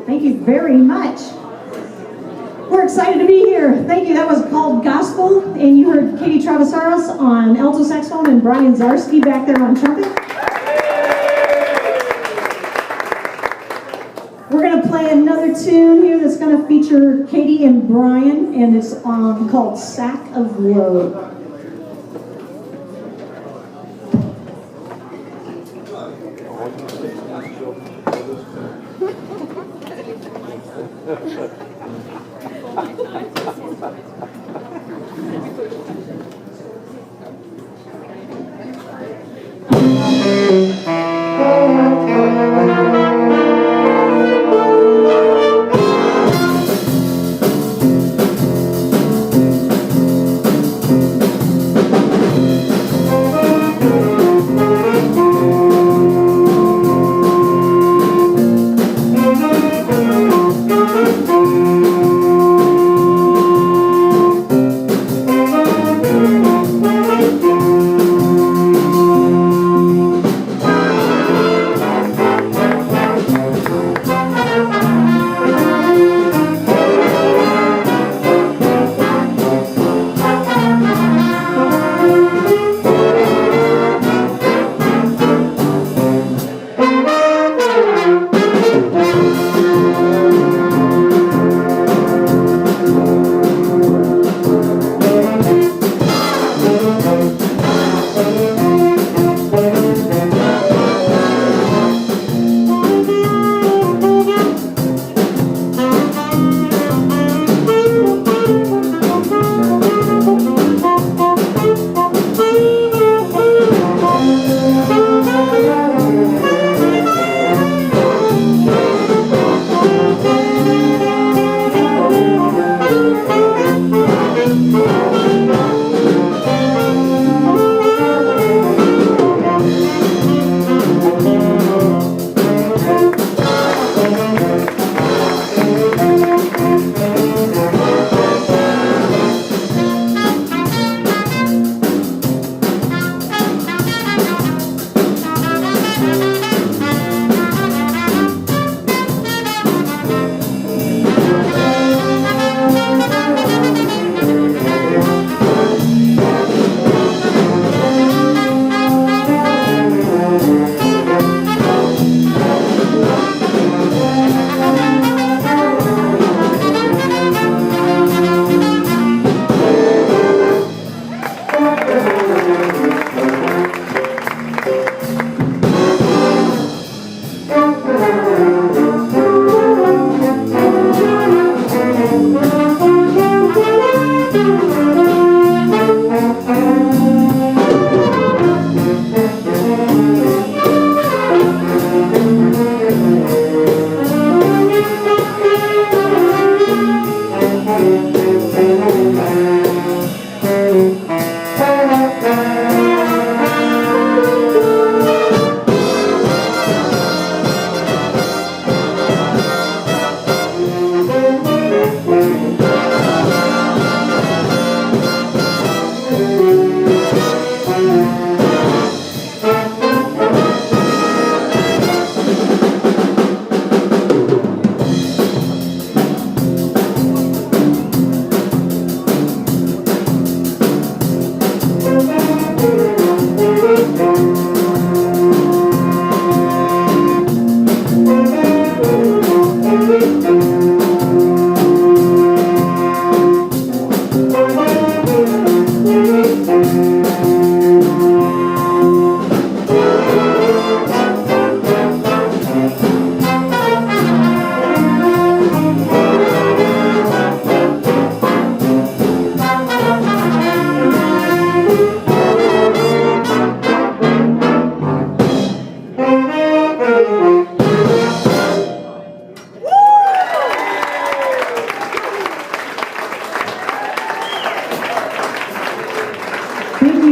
Thank you very much. We're excited to be here. Thank you. That was called Gospel, and you heard Katie Travasaros on alto saxophone and Brian Zarski back there on trumpet. We're going to play another tune here that's going to feature Katie and Brian, and it's called Sack of Woe.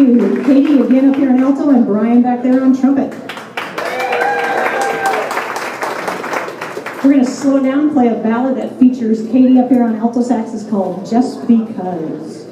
you. Katie again up here on alto and Brian back there on trumpet. We're going to slow down and play a ballad that features Katie up here on alto sax. It's called Just Because.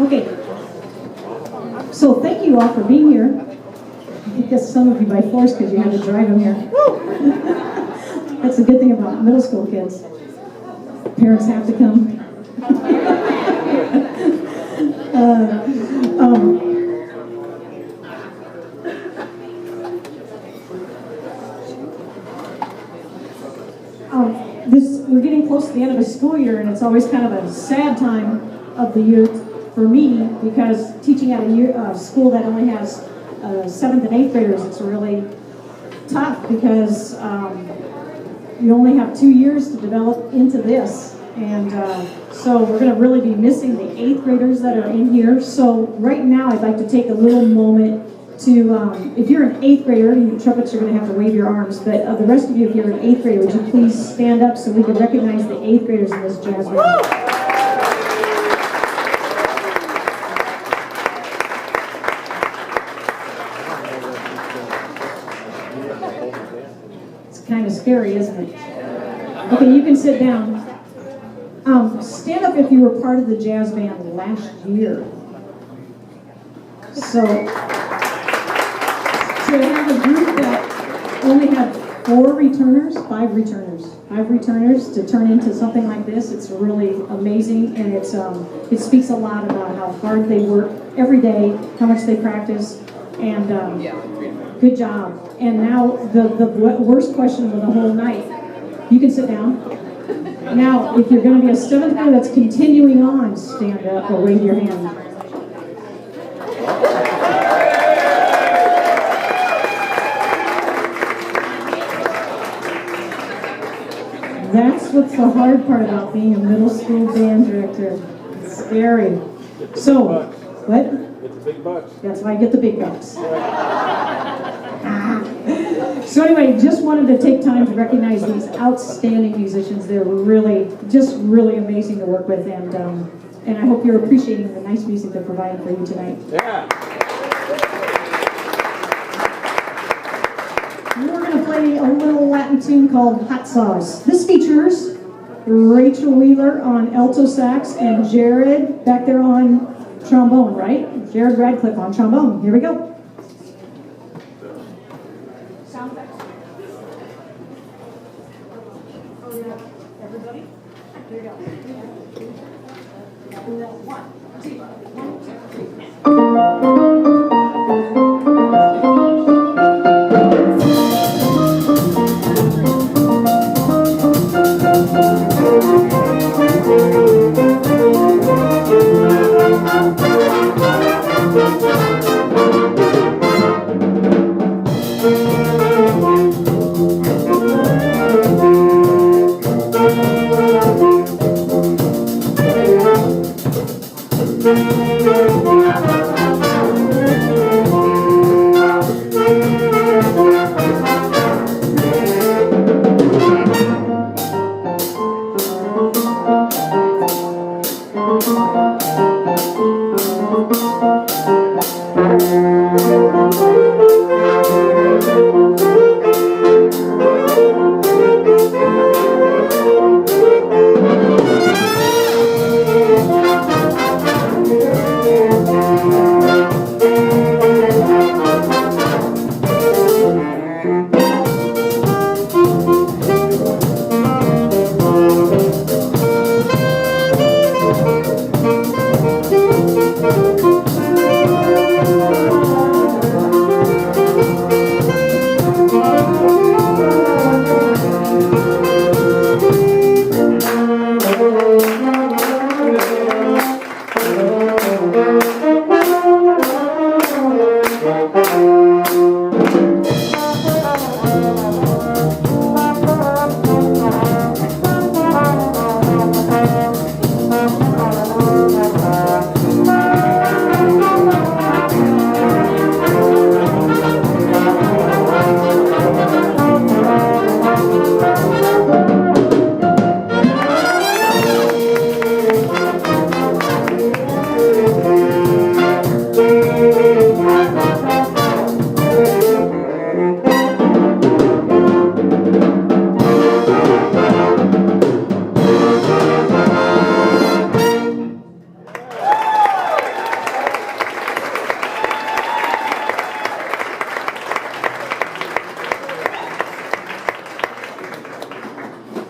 Okay, so thank you all for being here. I guess some of you by force because you had to drive them here. That's the good thing about middle school kids. Parents have to come. We're getting close to the end of the school year, and it's always kind of a sad time of the year for me because teaching at a school that only has 7th and 8th graders, it's really tough because you only have 2 years to develop into this. And so we're going to really be missing the 8th graders that are in here. So right now I'd like to take a little moment to, if you're an 8th grader, you trumpets are going to have to wave your arms, but the rest of you, if you're an 8th grader, would you please stand up so we can recognize the 8th graders in this jazz band. Kind of scary, isn't it? Okay, you can sit down. Stand up if you were part of the jazz band last year. So, to have a group that only had 5 returners to turn into something like this, it's really amazing, and it speaks a lot about how hard they work every day, how much they practice, and good job. And now the worst question of the whole night. You can sit down. Now, if you're going to be a 7th grader that's continuing on, stand up or wave your hand. That's what's the hard part about being a middle school band director. It's scary. So, what? Get the big bucks. That's why I get the big bucks. So anyway, just wanted to take time to recognize these outstanding musicians. They're really amazing to work with, and I hope you're appreciating the nice music they're providing for you tonight. Yeah. We're going to play a little Latin tune called Hot Sauce. This features Rachel Wheeler on alto sax and Jared back there on trombone, right? Jared Radcliffe on trombone. Here we go. Sound effects. Oh, yeah. Everybody? Here we go. 1, 2, 1, 2, 3.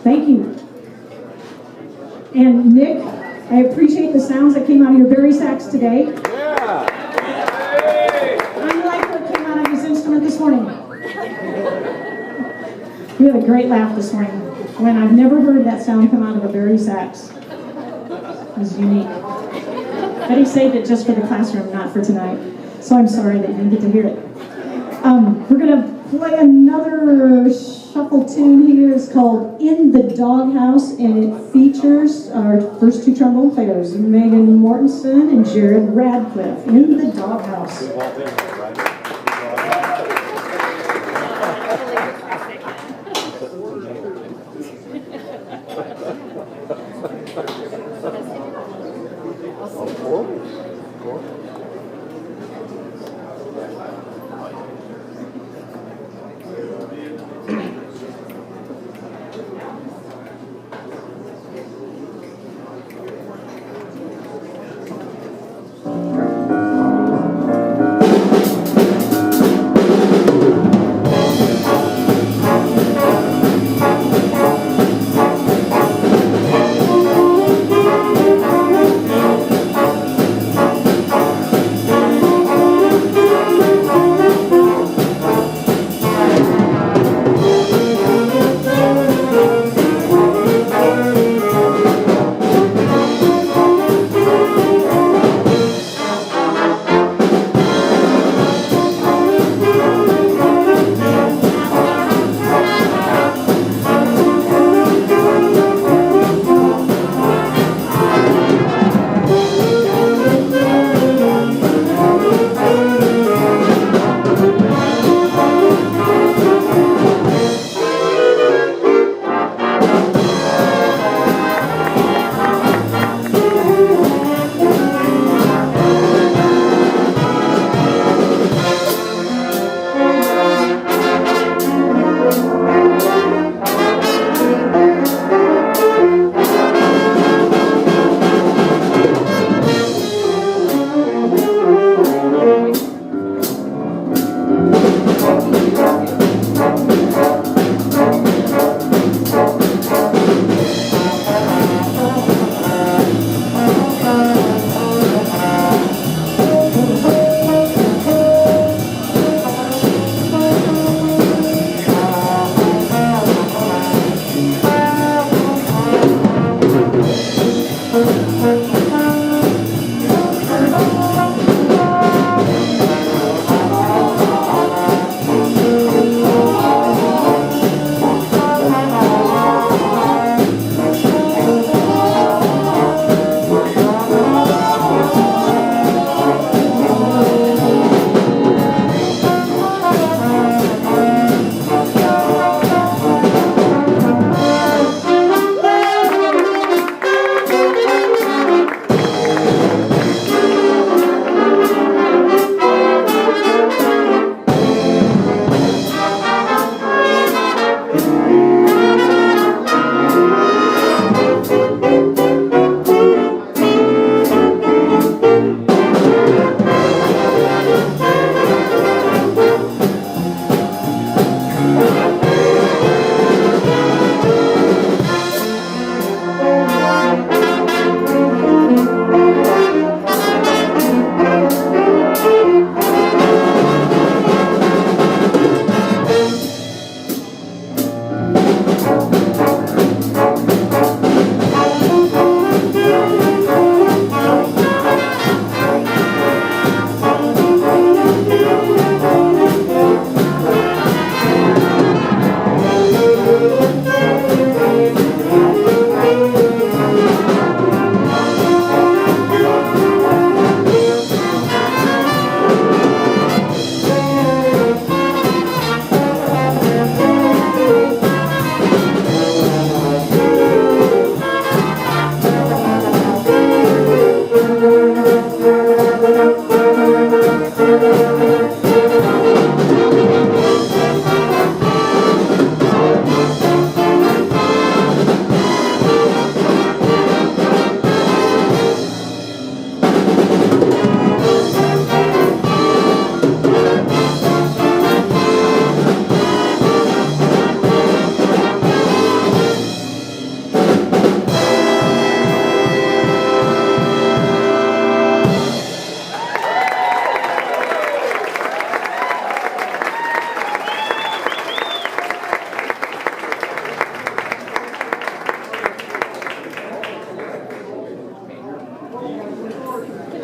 Thank you. And Nick, I appreciate the sounds that came out of your bari sax today. Yeah. Unlike what came out of his instrument this morning. We had a great laugh this morning. When I've never heard that sound come out of a bari sax. It was unique. But he saved it just for the classroom, not for tonight. So I'm sorry that you didn't get to hear it. We're going to play another shuffle tune here. It's called In the Doghouse, and it features our first two trombone players, Megan Mortensen and Jared Radcliffe. In the Doghouse.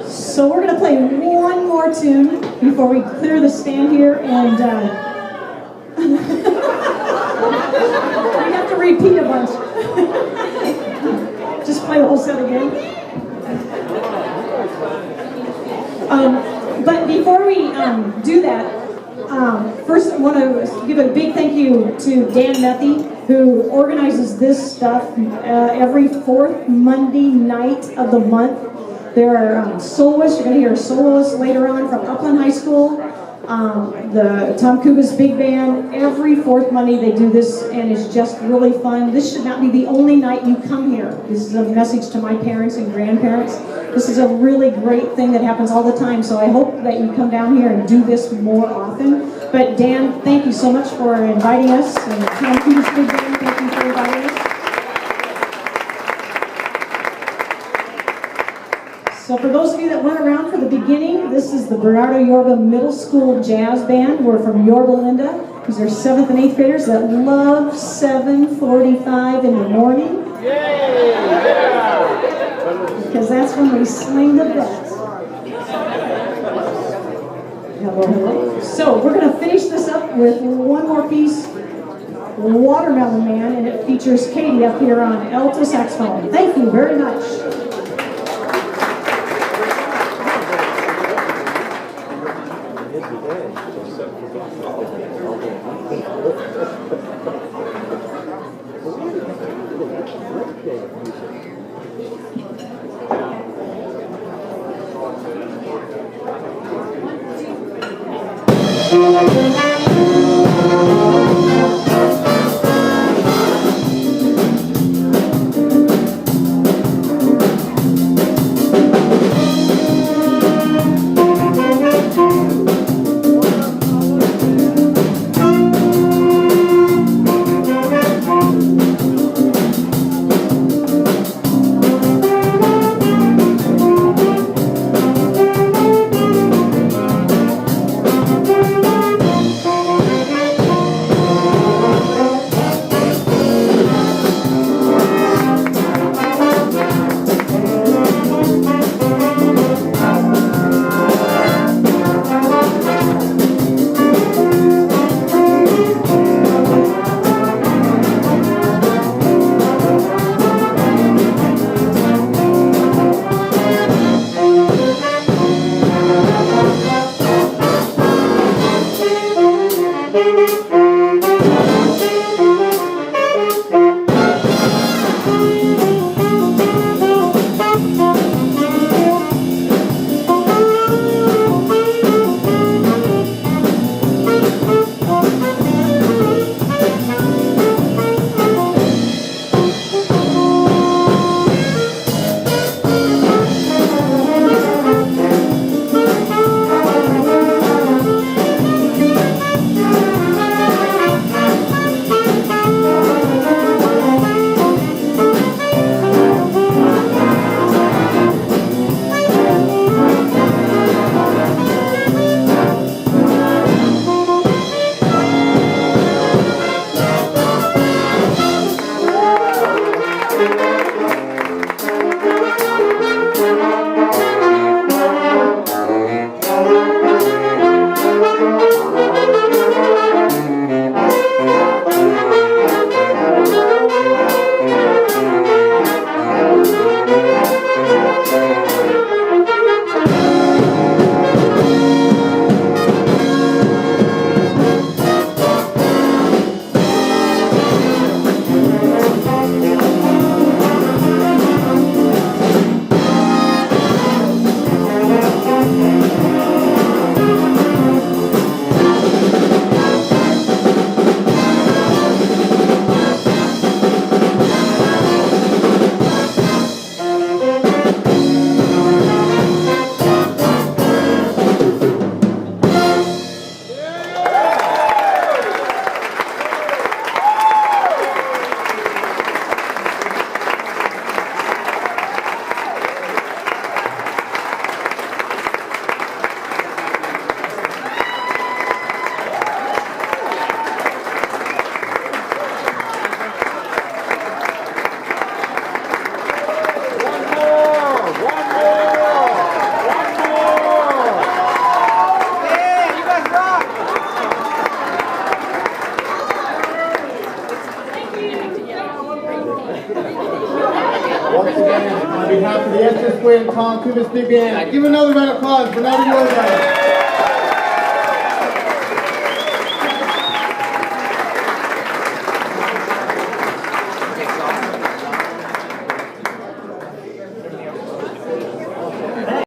So we're going to play one more tune before we clear the stand here, and repeat a bunch. Just play the whole set again. But before we do that, first I want to give a big thank you to Dan Methy, who organizes this stuff every fourth Monday night of the month. There are soloists, you're going to hear soloists later on from Upland High School, the Tom Kuba's Big Band. Every fourth Monday they do this, and it's just really fun. This should not be the only night you come here. This is a message to my parents and grandparents. This is a really great thing that happens all the time, so I hope that you come down here and do this more often. But Dan, thank you so much for inviting us, and Tom Kuba's Big Band, thank you for inviting us. So for those of you that weren't around for the beginning, this is the Bernardo Yorba Middle School Jazz Band. We're from Yorba Linda. These are 7th and 8th graders that love 7:45 in the morning. Because that's when we sling the best. Hello, hello. So we're going to finish this up with one more piece, Watermelon Man, and it features Katie up here on alto saxophone. Thank you very much. Once again, on behalf of the SS Squared Tom Kubis Big Band, give another round of applause for Naughty Yorga.